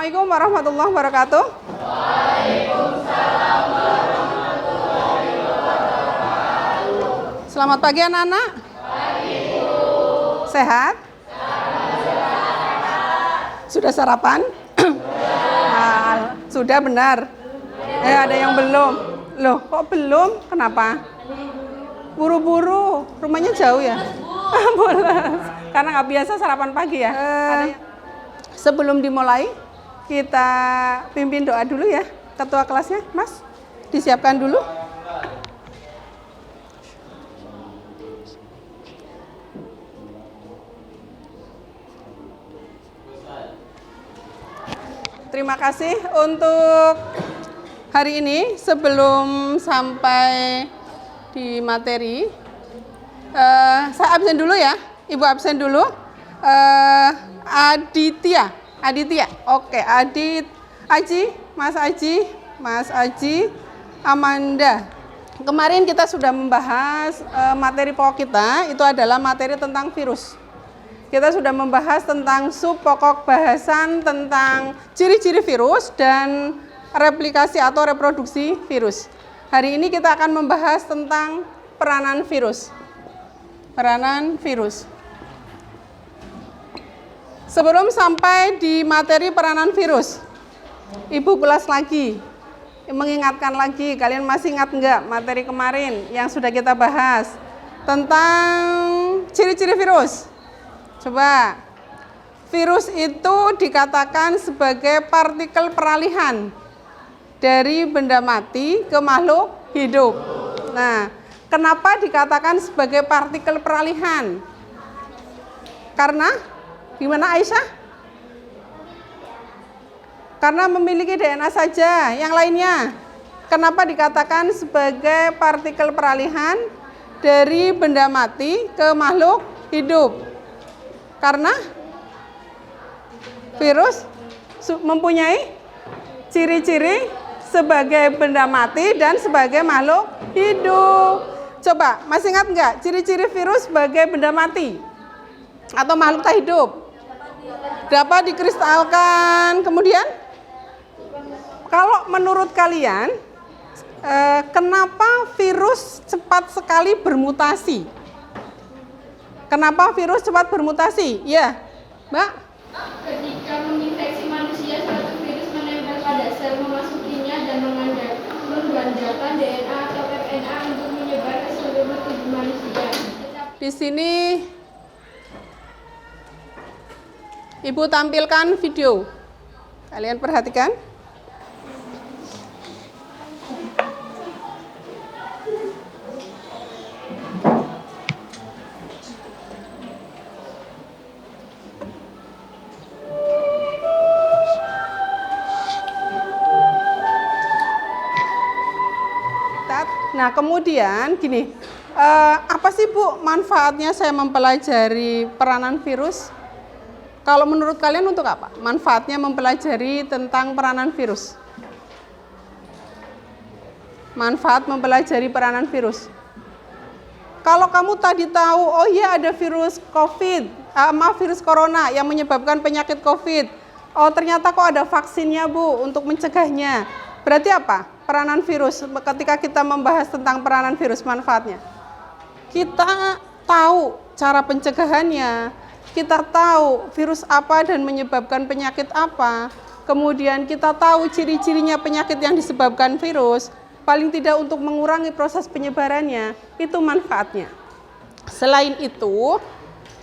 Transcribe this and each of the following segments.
Assalamualaikum warahmatullahi wabarakatuh. Waalaikumsalam warahmatullahi wabarakatuh. Selamat pagi anak-anak. Pagi, Bu. Sehat? Sudah sarapan? Sudah benar. Ada yang belum. Loh, kok belum? Kenapa? Buru-buru. Rumahnya jauh ya? Bolos. Karena nggak biasa sarapan pagi ya. Sebelum dimulai, kita pimpin doa dulu ya. Ketua kelasnya, Mas, disiapkan dulu. Terima kasih untuk hari ini. Sebelum sampai di materi, saya absen dulu ya. Ibu absen dulu. Aditya. Oke, Mas Aji, Amanda. Kemarin kita sudah membahas materi pokok kita, itu adalah materi tentang virus. Kita sudah membahas tentang sub pokok bahasan tentang ciri-ciri virus dan replikasi atau reproduksi virus. Hari ini kita akan membahas tentang peranan virus. Sebelum sampai di materi peranan virus, Ibu ulas lagi, mengingatkan lagi, kalian masih ingat enggak materi kemarin yang sudah kita bahas tentang ciri-ciri virus? Coba, virus itu dikatakan sebagai partikel peralihan dari benda mati ke makhluk hidup. Nah, kenapa dikatakan sebagai partikel peralihan? Karena, gimana Aisyah? Karena memiliki DNA saja, yang lainnya. Kenapa dikatakan sebagai partikel peralihan dari benda mati ke makhluk hidup? Karena virus mempunyai ciri-ciri sebagai benda mati dan sebagai makhluk hidup. Coba, masih ingat nggak ciri-ciri virus sebagai benda mati atau makhluk tak hidup? Dapat dikristalkan. Kemudian, kalau menurut kalian, kenapa virus cepat sekali bermutasi? Kenapa virus cepat bermutasi? Ya, Mbak? Ketika menginfeksi manusia, suatu virus menempel pada sel, memasukinya dan menggandakan DNA atau RNA untuk menyebar ke seluruh tubuh manusia. Di sini Ibu tampilkan video. Kalian perhatikan. Nah, kemudian gini, apa sih Bu manfaatnya saya mempelajari peranan virus? Kalau menurut kalian untuk apa? Manfaatnya mempelajari tentang peranan virus. Manfaat mempelajari peranan virus. Kalau kamu tadi tahu, oh iya ada virus COVID, virus corona yang menyebabkan penyakit COVID. Oh ternyata kok ada vaksinnya Bu untuk mencegahnya. Berarti apa? Peranan virus, ketika kita membahas tentang peranan virus, manfaatnya. Kita tahu cara pencegahannya, kita tahu virus apa dan menyebabkan penyakit apa, kemudian kita tahu ciri-cirinya penyakit yang disebabkan virus, paling tidak untuk mengurangi proses penyebarannya, itu manfaatnya. Selain itu,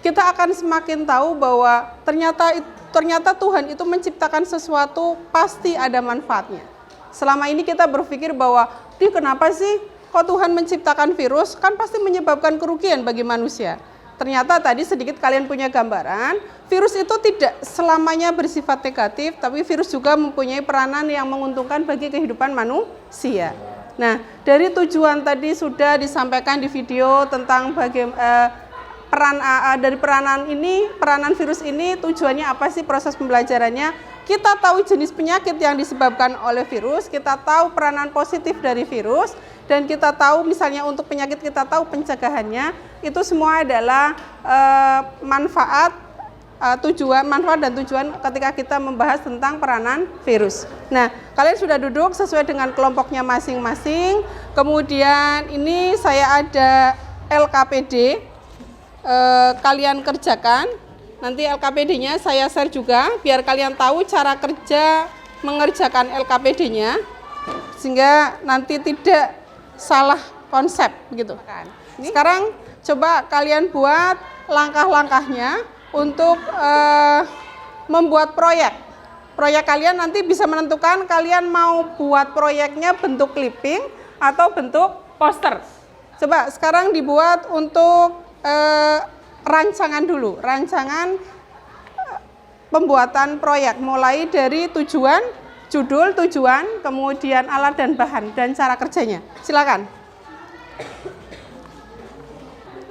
kita akan semakin tahu bahwa ternyata Tuhan itu menciptakan sesuatu pasti ada manfaatnya. Selama ini kita berpikir bahwa, kenapa sih kok Tuhan menciptakan virus? Kan pasti menyebabkan kerugian bagi manusia. Ternyata tadi sedikit kalian punya gambaran, virus itu tidak selamanya bersifat negatif, tapi virus juga mempunyai peranan yang menguntungkan bagi kehidupan manusia. Nah, dari tujuan tadi sudah disampaikan di video tentang peranan virus ini tujuannya apa sih proses pembelajarannya? Kita tahu jenis penyakit yang disebabkan oleh virus, kita tahu peranan positif dari virus, dan kita tahu misalnya untuk penyakit kita tahu pencegahannya, itu semua adalah manfaat tujuan, manfaat dan tujuan ketika kita membahas tentang peranan virus. Nah, kalian sudah duduk sesuai dengan kelompoknya masing-masing. Kemudian ini saya ada LKPD, kalian kerjakan. Nanti LKPD-nya saya share juga, biar kalian tahu cara kerja mengerjakan LKPD-nya, sehingga nanti tidak salah konsep gitu. Sekarang coba kalian buat langkah-langkahnya untuk membuat proyek. Proyek kalian nanti bisa menentukan kalian mau buat proyeknya bentuk clipping atau bentuk poster. Coba sekarang dibuat untuk rancangan dulu, rancangan pembuatan proyek, mulai dari tujuan, judul, tujuan, kemudian alat dan bahan, dan cara kerjanya. Silakan.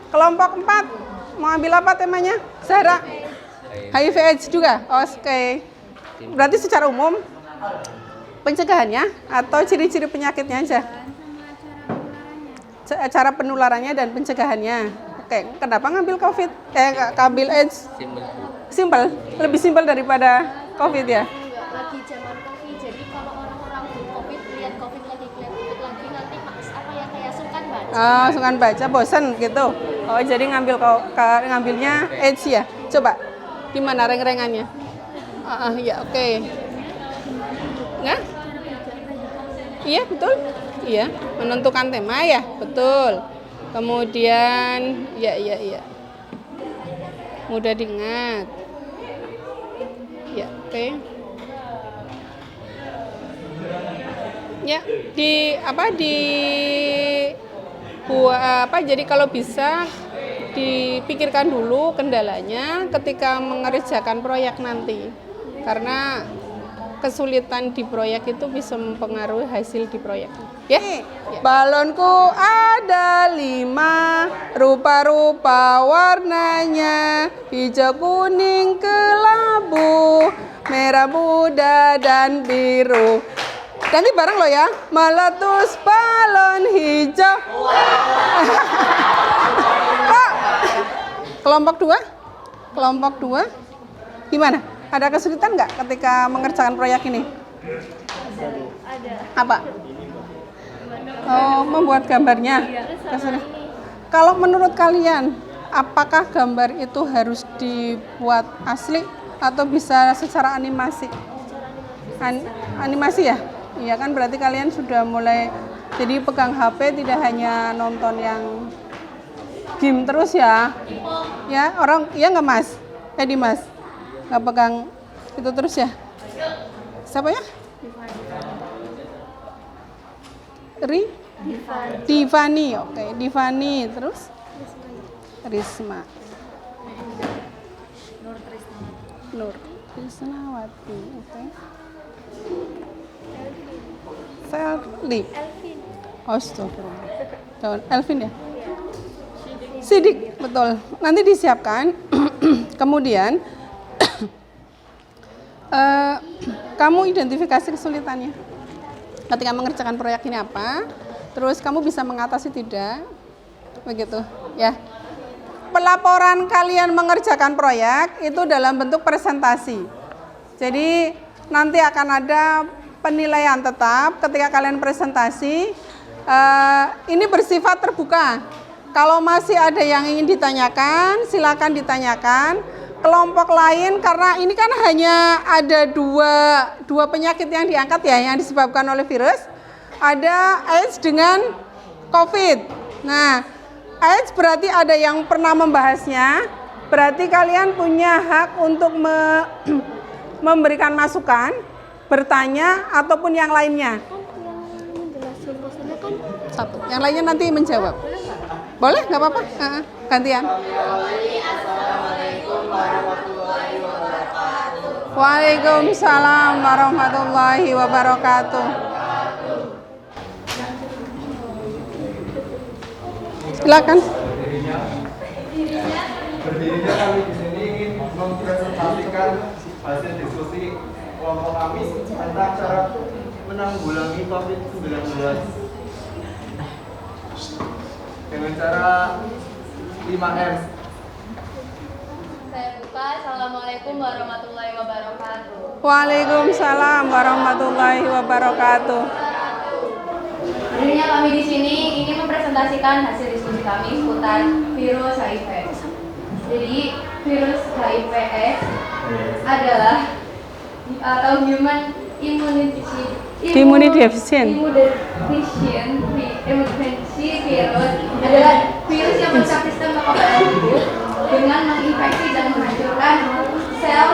Kelompok 4, mau ambil apa temanya? Zahra? HIV AIDS juga? Oke. Berarti secara umum, pencegahannya atau ciri-ciri penyakitnya aja? Cara penularannya dan pencegahannya. Oke, kenapa ngambil COVID? Ngambil AIDS? Simpel, lebih simpel daripada COVID ya? Lagi zaman COVID, jadi kalau orang-orang COVID lihat COVID lagi nanti apa ya kayak sungkan baca. Oh, sungkan baca, bosan gitu. Oh, jadi ngambilnya AIDS ya. Coba, gimana reng-rengannya? Ya oke. Nggak? Iya betul. Iya, menentukan tema ya, betul. Kemudian, ya. Mudah diingat. Ya, oke. Ya, jadi kalau bisa dipikirkan dulu kendalanya ketika mengerjakan proyek nanti. Karena kesulitan di proyek itu bisa mempengaruhi hasil di proyek. Ya. Balonku ada 5, rupa-rupa warnanya, hijau, kuning, kelabu, merah muda dan biru. Nanti bareng lo ya, meletus balon hijau. Kok? Kelompok 2? Kelompok 2? Gimana? Ada kesulitan nggak ketika mengerjakan proyek ini? Ada. Apa? Oh, membuat gambarnya. Kalau menurut kalian, apakah gambar itu harus dibuat asli atau bisa secara animasi? Animasi ya? Iya kan, berarti kalian sudah mulai jadi pegang HP, tidak hanya nonton yang game terus ya? Ya, orang, iya nggak Mas? Dimas? Nggak pegang itu terus ya? Siapa ya? Divani, oke. Divani, terus? Risma. Nur Trisnawati, oke. Selly. Astagfirullah. Elvin ya? Sidik, betul. Nanti disiapkan. Kemudian kamu identifikasi kesulitannya ketika mengerjakan proyek ini apa, terus kamu bisa mengatasi tidak, begitu ya. Pelaporan kalian mengerjakan proyek itu dalam bentuk presentasi, jadi nanti akan ada penilaian tetap ketika kalian presentasi. Ini bersifat terbuka, kalau masih ada yang ingin ditanyakan silakan ditanyakan. Kelompok lain, karena ini kan hanya ada dua penyakit yang diangkat ya, yang disebabkan oleh virus. Ada AIDS dengan COVID. Nah, AIDS berarti ada yang pernah membahasnya, berarti kalian punya hak untuk memberikan masukan, bertanya, ataupun yang lainnya. Satu, yang lainnya nanti menjawab. Boleh? Nggak apa-apa? Gantian. Waalaikumsalam warahmatullahi wabarakatuh. Silakan. Berdirinya kami di sini ingin mempresentasikan hasil diskusi kelompok kami tentang cara menanggulangi COVID-19 dengan cara 5M. Saya buka, Assalamualaikum warahmatullahi wabarakatuh. Waalaikumsalam warahmatullahi wabarakatuh. Sebenarnya kami di sini ingin mempresentasikan hasil diskusi kami seputar virus HIV. Jadi virus HIV adalah atau human immunity Immunodeficient virus adalah virus yang merusak sistem kekebalan tubuh dengan menginfeksi dan menghancurkan sel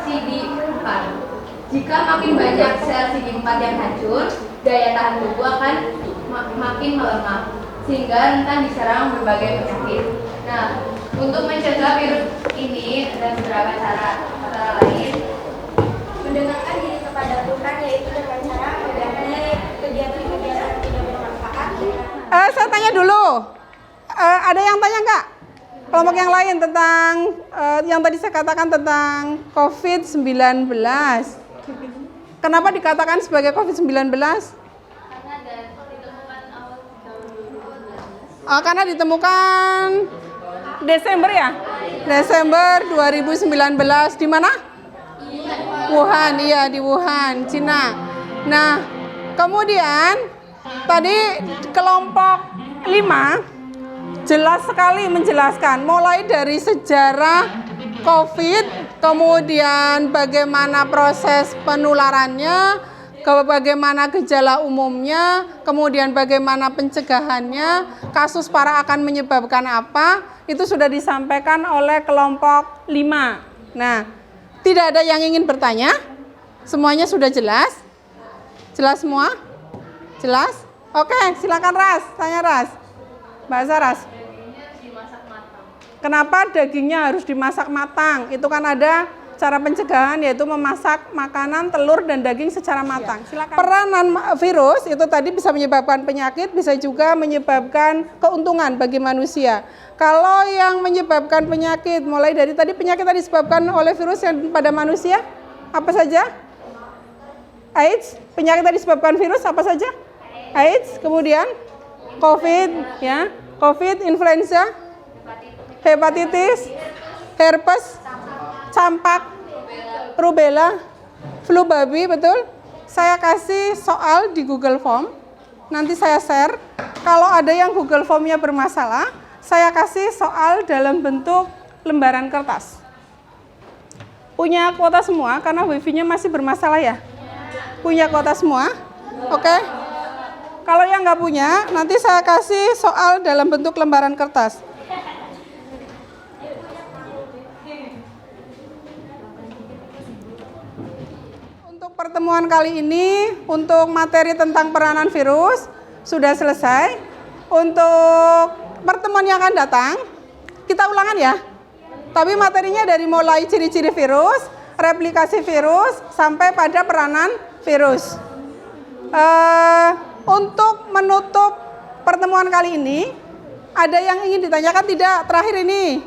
CD4. Jika makin banyak sel CD4 yang hancur, daya tahan tubuh akan makin melemah sehingga rentan diserang berbagai penyakit. Nah, untuk mencegah virus ini ada beberapa cara, antara lain Mendekatkan diri kepada Tuhan, yaitu dengan cara menjauhi kegiatan-kegiatan tidak bermanfaat. Saya tanya dulu, ada yang tanya nggak? Kelompok yang lain tentang yang tadi saya katakan tentang COVID-19. Kenapa dikatakan sebagai COVID-19? Karena ditemukan Desember ya? Desember 2019 di mana? Wuhan, iya di Wuhan, Cina. Nah, kemudian tadi kelompok 5 jelas sekali menjelaskan mulai dari sejarah COVID, kemudian bagaimana proses penularannya, bagaimana gejala umumnya, kemudian bagaimana pencegahannya, kasus parah akan menyebabkan apa, itu sudah disampaikan oleh kelompok 5. Nah, tidak ada yang ingin bertanya? Semuanya sudah jelas? Jelas semua? Jelas? Oke, silakan Ras, tanya Ras. Mbak Saras. Kenapa dagingnya harus dimasak matang? Itu kan ada cara pencegahan, yaitu memasak makanan, telur, dan daging secara matang. Silakan. Peranan virus itu tadi bisa menyebabkan penyakit, bisa juga menyebabkan keuntungan bagi manusia. Kalau yang menyebabkan penyakit, mulai dari tadi penyakit tadi disebabkan oleh virus yang pada manusia, apa saja? AIDS. Penyakit tadi disebabkan virus apa saja? AIDS. Kemudian COVID, ya, COVID, influenza, hepatitis, herpes, campak, rubella, flu babi, betul? Saya kasih soal di Google Form, nanti saya share. Kalau ada yang Google Form-nya bermasalah, saya kasih soal dalam bentuk lembaran kertas. Punya kuota semua karena wifi-nya masih bermasalah ya? Punya kuota semua? Oke? Kalau yang nggak punya, nanti saya kasih soal dalam bentuk lembaran kertas. Untuk pertemuan kali ini, untuk materi tentang peranan virus, sudah selesai. Untuk pertemuan yang akan datang, kita ulangan ya. Tapi materinya dari mulai ciri-ciri virus, replikasi virus, sampai pada peranan virus. Untuk menutup pertemuan kali ini, ada yang ingin ditanyakan tidak? Terakhir ini,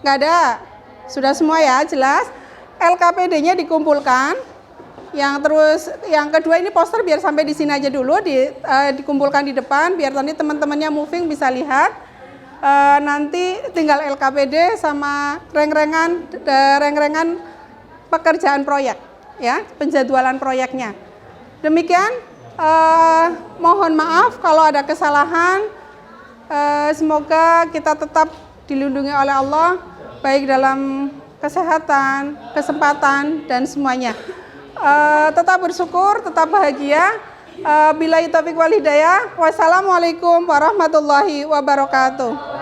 nggak ada. Sudah semua ya, jelas. LKPD-nya dikumpulkan. Yang kedua ini poster biar sampai di sini aja dulu, dikumpulkan di depan, biar nanti teman-temannya moving bisa lihat. Nanti tinggal LKPD sama reng-rengan pekerjaan proyek, ya, penjadwalan proyeknya. Demikian. Mohon maaf kalau ada kesalahan. Semoga kita tetap dilindungi oleh Allah, baik dalam kesehatan, kesempatan, dan semuanya. Tetap bersyukur, tetap bahagia. Billahi taufiq wal hidayah. Wassalamualaikum warahmatullahi wabarakatuh.